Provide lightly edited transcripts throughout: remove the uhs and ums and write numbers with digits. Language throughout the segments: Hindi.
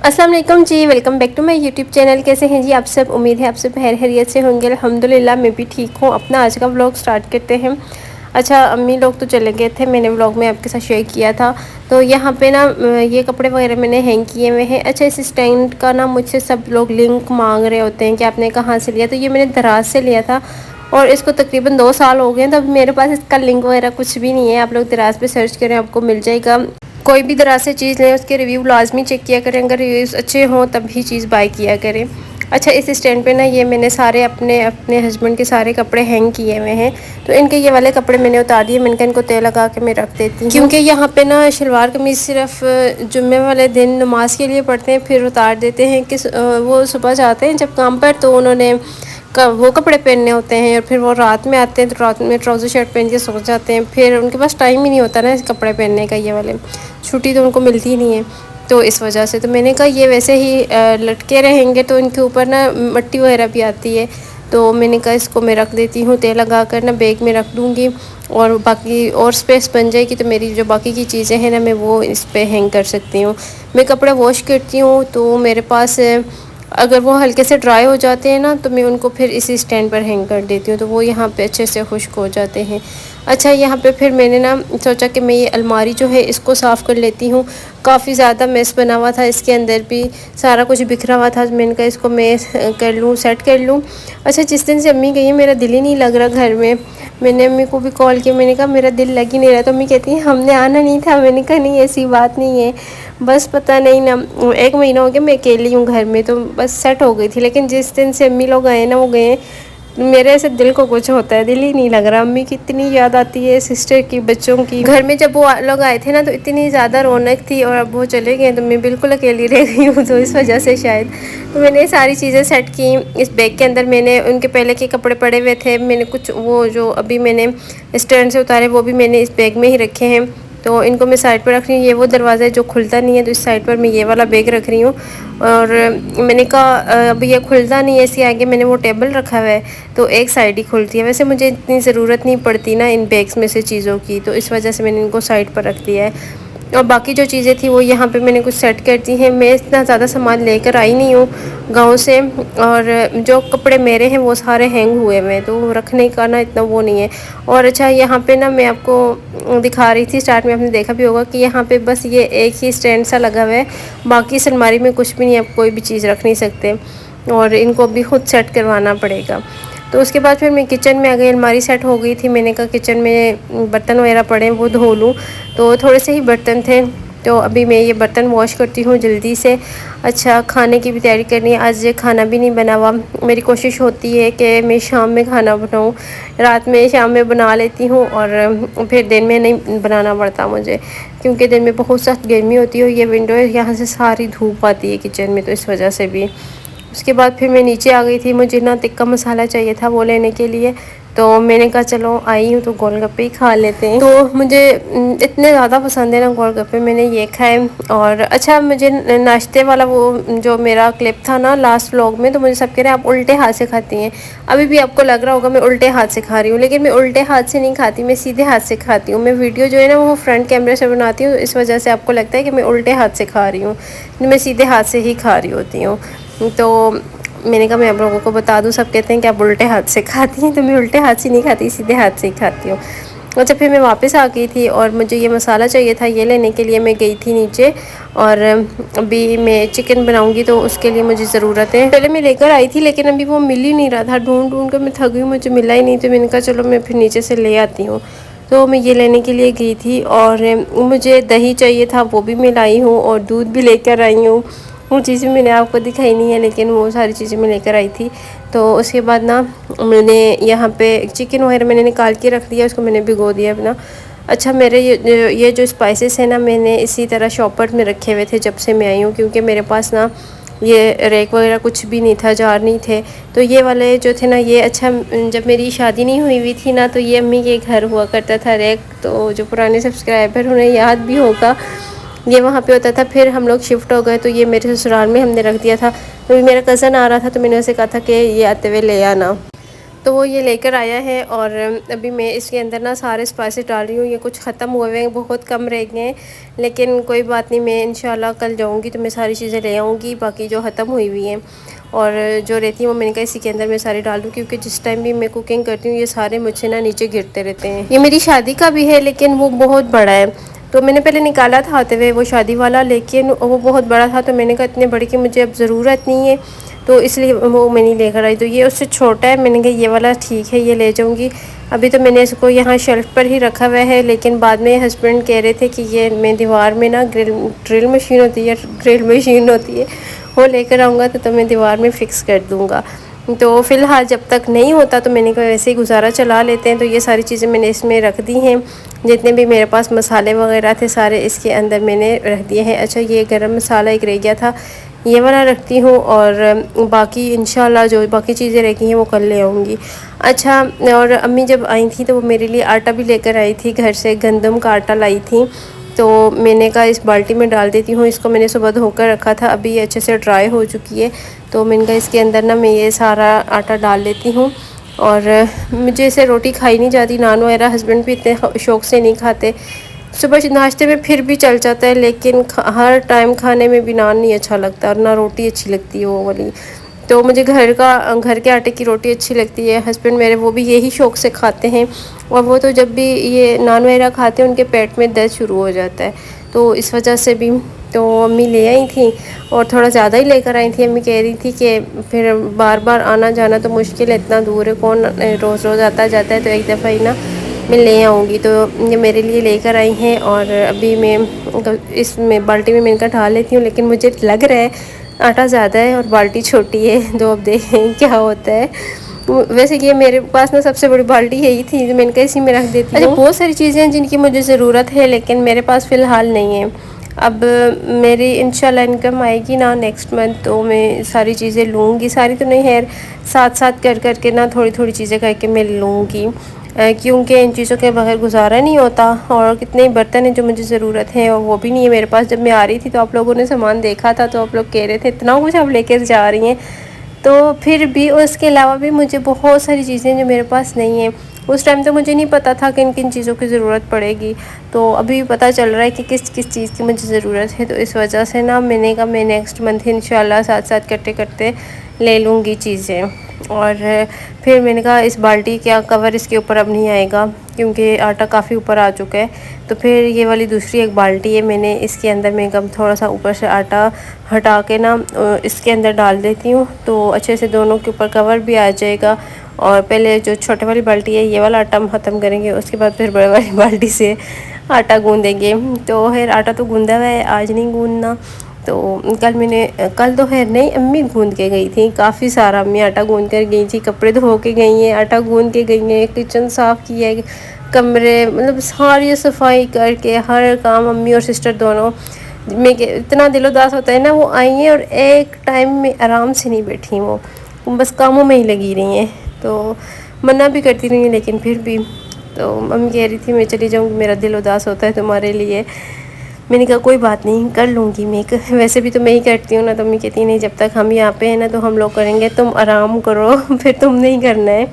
अस्सलाम वालेकुम जी, welcome back to my YouTube channel. कैसे हैं जी आप सब? उम्मीद है आप सब खैरियत से होंगे। अल्हम्दुलिल्लाह मैं भी ठीक हूँ। अपना आज का व्लॉग स्टार्ट करते हैं। अच्छा, अम्मी लोग तो चले गए थे, मैंने व्लॉग में आपके साथ शेयर किया था। तो यहाँ पे ना ये कपड़े वगैरह मैंने हैंग किए हुए हैं। अच्छा, इस स्टैंड का ना मुझसे सब लोग लिंक मांग रहे होते हैं कि आपने कहाँ से लिया। तो ये मैंने दराज से लिया था और इसको तकरीबन 2 साल हो गए हैं। तो अभी मेरे पास इसका लिंक वगैरह कुछ भी नहीं है। आप लोग दराज पे सर्च करें, आपको मिल जाएगा। कोई भी दराज से चीज़ लें उसके रिव्यू लाजमी चेक किया करें, अगर रिव्यूज़ अच्छे हों तभी चीज़ बाय किया करें। अच्छा, इस स्टैंड पे ना ये मैंने सारे अपने हस्बैंड के सारे कपड़े हैंग किए हुए हैं। तो इनके ये वाले कपड़े मैंने उतार दिए। मैंने कहा इनको तेल लगा के मैं रख देती हूँ, क्योंकि यहाँ पे ना शलवार कमीज़ सिर्फ जुम्मे वाले दिन नमाज के लिए पढ़ते हैं, फिर उतार देते हैं कि वो सुबह जाते हैं जब काम पर, तो उन्होंने वो कपड़े पहनने होते हैं और फिर वो रात में आते हैं तो रात में ट्राउज़र शर्ट पहन के सो जाते हैं। फिर उनके पास टाइम ही नहीं होता ना इस कपड़े पहनने का, ये वाले छुट्टी तो उनको मिलती ही नहीं है। तो इस वजह से तो मैंने कहा ये वैसे ही लटके रहेंगे तो इनके ऊपर ना मिट्टी वगैरह भी आती है। तो मैंने कहा इसको मैं रख देती हूँ, तेल लगा कर ना बैग में रख दूँगी और बाकी और स्पेस बन जाएगी तो मेरी जो बाकी की चीज़ें हैं ना मैं वो इस पर हैंग कर सकती हूँ। मैं कपड़े वॉश करती हूँ तो मेरे पास अगर वो हल्के से ड्राई हो जाते हैं ना तो मैं उनको फिर इसी स्टैंड पर हैंग कर देती हूँ, तो वो यहाँ पे अच्छे से खुश्क हो जाते हैं। अच्छा, यहाँ पे फिर मैंने ना सोचा कि मैं ये अलमारी जो है इसको साफ़ कर लेती हूँ। काफ़ी ज़्यादा मेस बना हुआ था, इसके अंदर भी सारा कुछ बिखरा हुआ था। मैंने कहा इसको मैं कर लूँ, सेट कर लूँ। अच्छा, जिस दिन से अम्मी गई है मेरा दिल ही नहीं लग रहा घर में। मैंने अम्मी को भी कॉल किया, मैंने कहा मेरा दिल लग ही नहीं रहा। तो अम्मी कहती है हमने आना नहीं था। मैंने कहा नहीं, ऐसी बात नहीं है, बस पता नहीं ना 1 महीना हो गया मैं अकेली हूँ घर में, तो बस सेट हो गई थी। लेकिन जिस दिन से अम्मी लोग आए ना वो गए, मेरे ऐसे दिल को कुछ होता है, दिल ही नहीं लग रहा। अम्मी की इतनी याद आती है, सिस्टर की, बच्चों की। घर में जब वो लोग आए थे ना तो इतनी ज़्यादा रौनक थी और अब वो चले गए तो मैं बिल्कुल अकेली रह गई हूँ, तो इस वजह से शायद। तो मैंने सारी चीज़ें सेट की इस बैग के अंदर। मैंने उनके पहले के कपड़े पड़े हुए थे, मैंने कुछ वो जो अभी मैंने स्टैंड से उतारे वो भी मैंने इस बैग में ही रखे हैं। तो इनको मैं साइड पर रख रही हूँ। ये वो दरवाज़ा है जो खुलता नहीं है, तो इस साइड पर मैं ये वाला बैग रख रही हूँ। और मैंने कहा अब ये खुलता नहीं है, इसके आगे मैंने वो टेबल रखा हुआ है तो एक साइड ही खुलती है। वैसे मुझे इतनी ज़रूरत नहीं पड़ती ना इन बैग्स में से चीज़ों की, तो इस वजह से मैंने इनको साइड पर रख दिया है। और बाकी जो चीज़ें थी वो यहाँ पे मैंने कुछ सेट कर दी हैं। मैं इतना ज़्यादा सामान लेकर आई नहीं हूँ गांव से, और जो कपड़े मेरे हैं वो सारे हैंग हुए हुए हैं, तो रखने का ना इतना वो नहीं है। और अच्छा, यहाँ पे ना मैं आपको दिखा रही थी, स्टार्ट में आपने देखा भी होगा कि यहाँ पे बस ये एक ही स्टैंड सा लगा हुआ है, बाकी इस अलमारी में कुछ भी नहीं, आप कोई भी चीज़ रख नहीं सकते और इनको भी खुद सेट करवाना पड़ेगा। तो उसके बाद फिर मैं किचन में आ गई, अलमारी सेट हो गई थी। मैंने कहा किचन में बर्तन वगैरह पड़े हैं वो धो लूँ, तो थोड़े से ही बर्तन थे, तो अभी मैं ये बर्तन वॉश करती हूँ जल्दी से। अच्छा, खाने की भी तैयारी करनी है। आज खाना भी नहीं बना हुआ। मेरी कोशिश होती है कि मैं शाम में खाना बनाऊँ, रात में शाम में बना लेती हूँ और फिर दिन में नहीं बनाना पड़ता मुझे, क्योंकि दिन में बहुत सख्त गर्मी होती है और ये विंडो है, यहाँ से सारी धूप आती है किचन में, तो इस वजह से भी। उसके बाद फिर मैं नीचे आ गई थी, मुझे ना टिक्का मसाला चाहिए था वो लेने के लिए। तो मैंने कहा चलो आई हूँ तो गोलगप्पे ही खा लेते हैं। तो मुझे इतने ज़्यादा पसंद है ना गोलगप्पे, मैंने ये खाए। और अच्छा, मुझे नाश्ते वाला वो जो मेरा क्लिप था ना लास्ट व्लॉग में, तो मुझे सब कह रहे हैं आप उल्टे हाथ से खाती हैं। अभी भी आपको लग रहा होगा मैं उल्टे हाथ से खा रही हूँ, लेकिन मैं उल्टे हाथ से नहीं खाती, मैं सीधे हाथ से खाती हूँ। मैं वीडियो जो है ना वो फ्रंट कैमरे से बनाती हूँ, इस वजह से आपको लगता है कि मैं उल्टे हाथ से खा रही हूँ, मैं सीधे हाथ से ही खा रही होती हूँ। तो मैंने कहा मैं आप लोगों को बता दूं, सब कहते हैं कि आप उल्टे हाथ से खाती हैं, तो मैं उल्टे हाथ से नहीं खाती, सीधे हाथ से ही खाती हूँ। अच्छा, फिर मैं वापस आ गई थी और मुझे ये मसाला चाहिए था, ये लेने के लिए मैं गई थी नीचे। और अभी मैं चिकन बनाऊंगी तो उसके लिए मुझे ज़रूरत है। पहले मैं लेकर आई थी लेकिन अभी वो मिल ही नहीं रहा था, ढूंढ ढूंढ कर मैं थक गई, मुझे मिला ही नहीं। तो मैंने कहा चलो मैं फिर नीचे से ले आती हूँ। तो मैं ये लेने के लिए गई थी और मुझे दही चाहिए था, वो भी मैं लाई हूँ और दूध भी लेकर आई हूँ। वो चीज़ें मैंने आपको दिखाई नहीं है, लेकिन वो सारी चीज़ें मैं लेकर आई थी। तो उसके बाद ना मैंने यहाँ पे चिकन वगैरह मैंने निकाल के रख दिया, उसको मैंने भिगो दिया अपना। अच्छा, मेरे ये जो स्पाइसेस है ना मैंने इसी तरह शॉपर में रखे हुए थे जब से मैं आई हूँ, क्योंकि मेरे पास ना ये रैक वगैरह कुछ भी नहीं था, जार नहीं थे। तो ये वाले जो थे ना ये, अच्छा जब मेरी शादी नहीं हुई थी ना तो ये अम्मी के घर हुआ करता था रैक, तो जो पुराने सब्सक्राइबर उन्हें याद भी होगा, ये वहाँ पे होता था। फिर हम लोग शिफ्ट हो गए तो ये मेरे ससुराल में हमने रख दिया था। तो मेरा कज़न आ रहा था तो मैंने उसे कहा था कि ये आते हुए ले आना। तो वो ये लेकर आया है और अभी मैं इसके अंदर ना सारे स्पाइसेस डाल रही हूँ। ये कुछ ख़त्म हुए हुए हैं, बहुत कम रह गए हैं, लेकिन कोई बात नहीं, मैं इंशाल्लाह कल जाऊँगी तो मैं सारी चीज़ें ले आऊँगी, बाकी जो ख़त्म हुई हुई हैं और जो रहती है वो मैंने कहा इसी के अंदर मैं सारे डाल दूँ, क्योंकि जिस टाइम भी मैं कुकिंग करती हूँ ये सारे मुझसे ना नीचे गिरते रहते हैं। ये मेरी शादी का भी है लेकिन वो बहुत बड़ा है, तो मैंने पहले निकाला था आते हुए वो शादी वाला, लेकिन वो बहुत बड़ा था तो मैंने कहा इतने बड़े की मुझे अब ज़रूरत नहीं है, तो इसलिए वो मैं नहीं लेकर आई। तो ये उससे छोटा है, मैंने कहा ये वाला ठीक है, ये ले जाऊँगी। अभी तो मैंने इसको यहाँ शेल्फ़ पर ही रखा हुआ है, लेकिन बाद में हस्बैंड कह रहे थे कि ये मैं दीवार में ना ड्रिल मशीन होती है वो लेकर आऊँगा तो मैं दीवार में फ़िक्स कर दूँगा। तो फ़िलहाल जब तक नहीं होता तो मैंने कहा वैसे ही गुजारा चला लेते हैं। तो ये सारी चीज़ें मैंने इसमें रख दी हैं, जितने भी मेरे पास मसाले वगैरह थे सारे इसके अंदर मैंने रख दिए हैं। अच्छा, ये गरम मसाला एक रह गया था, ये वाला रखती हूँ और बाकी इंशाल्लाह जो बाकी चीज़ें रखी हैं वो कल ले आऊँगी। अच्छा, और अम्मी जब आई थी तो वो मेरे लिए आटा भी लेकर आई थी, घर से गंदम का आटा लाई थी, तो मैंने कहा इस बाल्टी में डाल देती हूँ। इसको मैंने सुबह धोकर रखा था, अभी ये अच्छे से ड्राई हो चुकी है, तो मैंने कहा इसके अंदर ना मैं ये सारा आटा डाल लेती हूँ। और मुझे इसे रोटी खाई नहीं जाती, नान वगैरह हस्बैंड भी इतने शौक़ से नहीं खाते। सुबह नाश्ते में फिर भी चल जाता है, लेकिन हर टाइम खाने में भी नान नहीं अच्छा लगता और ना रोटी अच्छी लगती है वो वाली। तो मुझे घर के आटे की रोटी अच्छी लगती है। हस्बैंड मेरे वो भी यही शौक़ से खाते हैं, और वो तो जब भी ये नान वगैरह खाते हैं उनके पेट में दर्द शुरू हो जाता है, तो इस वजह से भी तो अम्मी ले आई थी और थोड़ा ज़्यादा ही लेकर आई थी। अम्मी कह रही थी कि फिर बार बार आना जाना तो मुश्किल है, इतना दूर है, कौन रोज़ रोज़ आता जाता है, तो एक दफ़ा ही ना मैं ले आऊँगी। तो ये मेरे लिए लेकर आई हैं और अभी मैं इसमें बाल्टी में मैं इनका ढाल लेती हूँ, लेकिन मुझे लग रहा है आटा ज़्यादा है और बाल्टी छोटी है, तो अब देखें क्या होता है। वैसे ये मेरे पास ना सबसे बड़ी बाल्टी यही थी, जो मैंने कहा इसी में रख देती हूँ। अच्छा, बहुत सारी चीज़ें हैं जिनकी मुझे ज़रूरत है लेकिन मेरे पास फ़िलहाल नहीं है। अब मेरी इंशाल्लाह इनकम आएगी ना नेक्स्ट मंथ, तो मैं सारी चीज़ें लूँगी, सारी तो नहीं है, साथ साथ कर के ना थोड़ी थोड़ी चीज़ें करके मैं लूँगी, क्योंकि इन चीज़ों के बगैर गुजारा नहीं होता। और कितने बर्तन हैं जो मुझे ज़रूरत है और वो भी नहीं है मेरे पास। जब मैं आ रही थी तो आप लोगों ने सामान देखा था तो आप लोग कह रहे थे इतना कुछ आप लेकर जा रही हैं, तो फिर भी उसके अलावा भी मुझे बहुत सारी चीज़ें जो मेरे पास नहीं है। उस टाइम तो मुझे नहीं पता था किन किन चीज़ों की ज़रूरत पड़ेगी, तो अभी पता चल रहा है कि किस किस चीज़ की मुझे ज़रूरत है। तो इस वजह से ना मैंने कहा मैं नेक्स्ट मंथ इंशाल्लाह साथ साथ करते करते ले लूँगी चीज़ें। और फिर मैंने कहा इस बाल्टी का कवर इसके ऊपर अब नहीं आएगा क्योंकि आटा काफ़ी ऊपर आ चुका है, तो फिर ये वाली दूसरी एक बाल्टी है, मैंने इसके अंदर मैं कब थोड़ा सा ऊपर से आटा हटा के ना इसके अंदर डाल देती हूँ, तो अच्छे से दोनों के ऊपर कवर भी आ जाएगा। और पहले जो छोटे वाली बाल्टी है ये वाला आटा हम ख़त्म करेंगे, उसके बाद फिर बड़े वाली बाल्टी से आटा गूँधेंगे। तो खैर आटा तो गूँधा हुआ है, आज नहीं गूँधना। तो कल तो खैर नहीं, अम्मी गूँध के गई थी काफ़ी सारा, अम्मी आटा गूँध कर गई थी, कपड़े धो के गई हैं, आटा गूँध के गई हैं, किचन साफ़ किया है, कमरे मतलब सारी सफाई करके हर काम अम्मी और सिस्टर दोनों में के इतना दिलोदास होता है ना। वो आई हैं और एक टाइम में आराम से नहीं बैठी, वो बस कामों में ही लगी रही हैं, तो मना भी करती रही हैं लेकिन फिर भी। तो मम्मी कह रही थी मैं चली जाऊँगी, मेरा दिल उदास होता है तुम्हारे लिए। मैंने कहा कोई बात नहीं, कर लूँगी मैं, वैसे भी तो मैं ही करती हूँ ना। तो मम्मी कहती नहीं जब तक हम यहाँ पे हैं ना तो हम लोग करेंगे, तुम आराम करो फिर तुम नहीं करना है।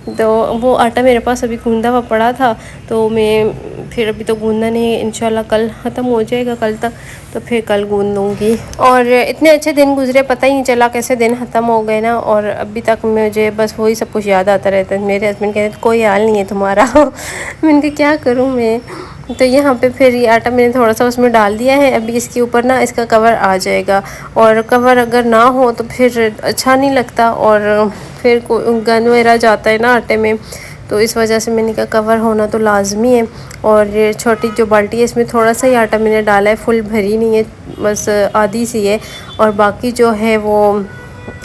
तो वो आटा मेरे पास अभी गूँधा हुआ पड़ा था, तो मैं फिर अभी तो गूँधना नहीं, इंशाल्लाह कल ख़त्म हो जाएगा कल तक, तो फिर कल गूँध लूँगी। और इतने अच्छे दिन गुजरे, पता ही नहीं चला कैसे दिन ख़त्म हो गए ना। और अभी तक मुझे बस वही सब कुछ याद आता रहता है। मेरे हस्बैंड कहते कोई हाल नहीं है तुम्हारा मैंने कहा क्या करूँ मैं। तो यहाँ पे फिर ये आटा मैंने थोड़ा सा उसमें डाल दिया है, अभी इसके ऊपर ना इसका कवर आ जाएगा। और कवर अगर ना हो तो फिर अच्छा नहीं लगता और फिर गंद वगैरह जाता है ना आटे में, तो इस वजह से मैंने कहा कवर होना तो लाजमी है। और ये छोटी जो बाल्टी है इसमें थोड़ा सा ही आटा मैंने डाला है, फुल भरी नहीं है, बस आधी सी है, और बाकी जो है वो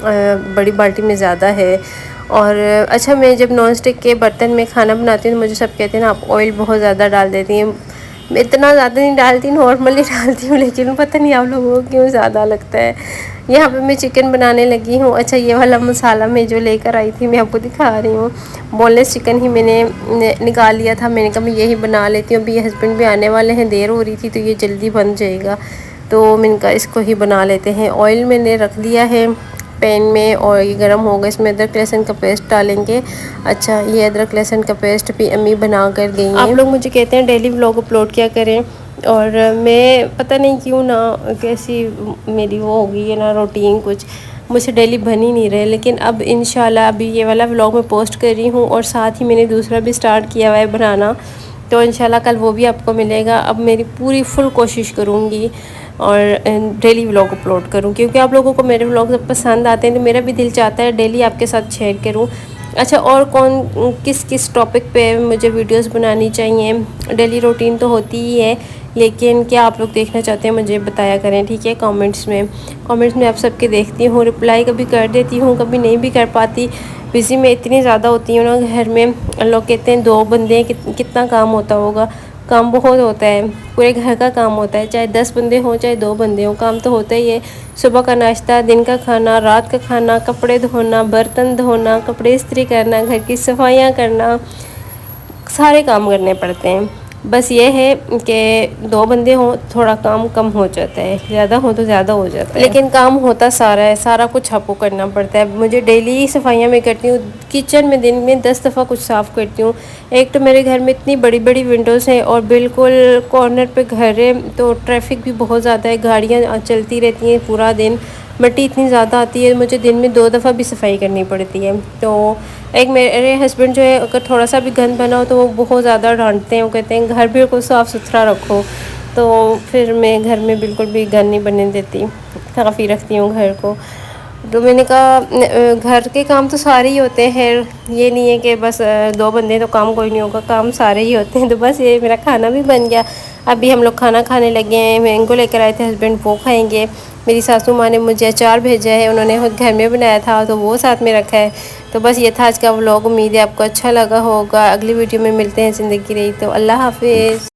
बड़ी बाल्टी में ज़्यादा है। और अच्छा, मैं जब नॉन स्टिक के बर्तन में खाना बनाती हूँ तो मुझे सब कहते हैं ना आप ऑयल बहुत ज़्यादा डाल देती हैं। मैं इतना ज़्यादा नहीं डालती, नॉर्मली डालती हूँ, लेकिन पता नहीं आप लोगों को क्यों ज़्यादा लगता है। यहाँ पे मैं चिकन बनाने लगी हूँ। अच्छा, ये वाला मसाला मैं जो लेकर आई थी मैं आपको दिखा रही हूँ, बोनलेस चिकन ही मैंने निकाल लिया था। मैंने कहा मैं यही बना लेती हूँ, अभी ये हस्बैंड भी आने वाले हैं, देर हो रही थी तो ये जल्दी बन जाएगा, तो मैंने कहा इसको ही बना लेते हैं। ऑयल मैंने रख दिया है पैन में और ये गर्म होगा, इसमें अदरक लहसुन का पेस्ट डालेंगे। अच्छा, ये अदरक लहसुन का पेस्ट भी अम्मी बना कर गई हैं। आप लोग मुझे कहते हैं डेली व्लॉग अपलोड किया करें, और मैं पता नहीं क्यों ना कैसी मेरी वो हो गई है ना रूटीन, कुछ मुझसे डेली बन ही नहीं रहे। लेकिन अब इंशाल्लाह अभी ये वाला व्लॉग मैं पोस्ट कर रही हूँ और साथ ही मैंने दूसरा भी स्टार्ट किया हुआ है बनाना, तो इंशाल्लाह कल वो भी आपको मिलेगा। अब मेरी पूरी फुल कोशिश करूँगी और डेली व्लॉग अपलोड करूँ, क्योंकि आप लोगों को मेरे व्लॉग जब पसंद आते हैं तो मेरा भी दिल चाहता है डेली आपके साथ शेयर करूँ। अच्छा, और कौन किस किस टॉपिक पे मुझे वीडियोस बनानी चाहिए, डेली रूटीन तो होती ही है, लेकिन क्या आप लोग देखना चाहते हैं मुझे बताया करें, ठीक है। कमेंट्स में आप सबके देखती हूँ, रिप्लाई कभी कर देती हूँ, कभी नहीं भी कर पाती। बिज़ी में इतनी ज़्यादा होती हूँ ना घर में। लोग कहते हैं 2 बंदे हैं, कितना काम होता होगा। काम बहुत होता है, पूरे घर का काम होता है, चाहे 10 बंदे हों चाहे 2 बंदे हों, काम तो होता ही है। सुबह का नाश्ता, दिन का खाना, रात का खाना, कपड़े धोना, बर्तन धोना, कपड़े इस्त्री करना, घर की सफाइयाँ करना, सारे काम करने पड़ते हैं। बस ये है कि 2 बंदे हों थोड़ा काम कम हो जाता है, ज़्यादा हो तो ज़्यादा हो जाता है, लेकिन काम होता सारा है, सारा कुछ आपको करना पड़ता है। मुझे डेली सफाइयाँ मैं करती हूँ, किचन में दिन में 10 दफ़ा कुछ साफ़ करती हूँ। एक तो मेरे घर में इतनी बड़ी बड़ी विंडोज़ हैं और बिल्कुल कॉर्नर पे घर है, तो ट्रैफिक भी बहुत ज़्यादा है, गाड़ियाँ चलती रहती हैं पूरा दिन, मिट्टी इतनी ज़्यादा आती है, मुझे दिन में 2 दफ़ा भी सफाई करनी पड़ती है। तो एक मेरे हस्बैंड जो है, अगर थोड़ा सा भी गंद बना हो तो वो बहुत ज़्यादा डांटते हैं, वो कहते हैं घर बिल्कुल साफ़ सुथरा रखो। तो फिर मैं घर में बिल्कुल भी गंद नहीं बनने देती, काफ़ी रखती हूँ घर को। तो मैंने कहा घर के काम तो सारे ही होते हैं, ये नहीं है कि बस 2 बंदे तो काम कोई नहीं होगा, काम सारे ही होते हैं। तो बस ये मेरा खाना भी बन गया, अभी हम लोग खाना खाने लगे हैं। मैंगो लेकर आए थे हस्बैंड, वो खाएंगे। मेरी सासू माँ ने मुझे अचार भेजा है, उन्होंने खुद घर में बनाया था तो वो साथ में रखा है। तो बस ये था आज का व्लॉग, उम्मीद है आपको अच्छा लगा होगा। अगली वीडियो में मिलते हैं, ज़िंदगी रही तो। अल्लाह हाफिज़।